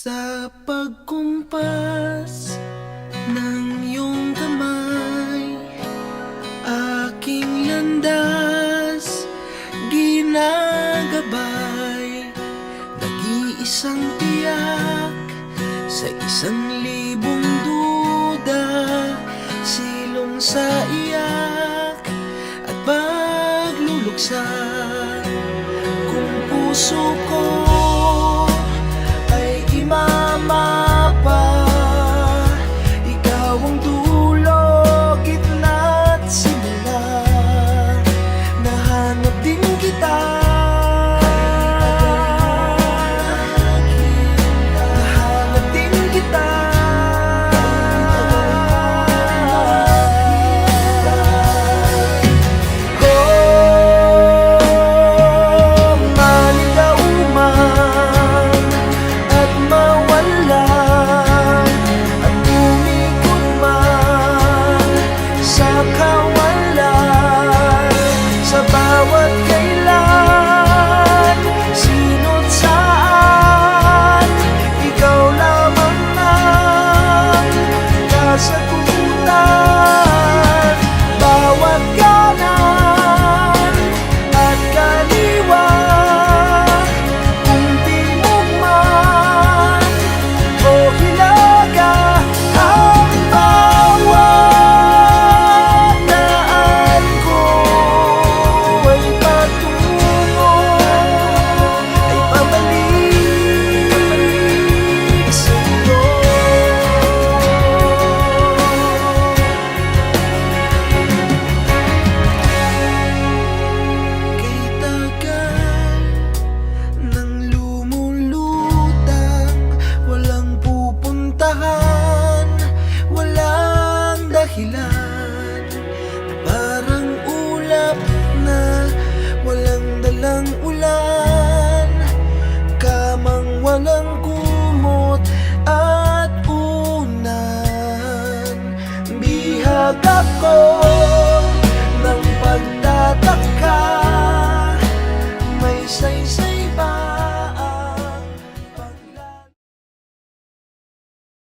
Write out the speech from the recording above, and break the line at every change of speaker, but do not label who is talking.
Sa pagkumpas ng iyong kamay, aking landas ginagabay. Nag-iisang tiyak sa 1,000 duda, silong sa iyak at pagluluksa. Kung puso ko mapa, ikaw ang dulo, gitna't simula. Nahanap din kita, nahanap din kita. Oh, maligaw man at mawala, at umikot man sa kawalan, sa bawat kailan, sino't saan, ikaw lamang ang kasagutan. Bawat kanan at kaliwa, kung timog man o hilaga, ang bawat daan ko ay patungo, ay pabalik sa'yo. Kay tagal nang lumulutang, walang pupuntahan, walang dahilan. Parang ulap na walang dalang ulan, kamang walang kumot at unan. Bihag ako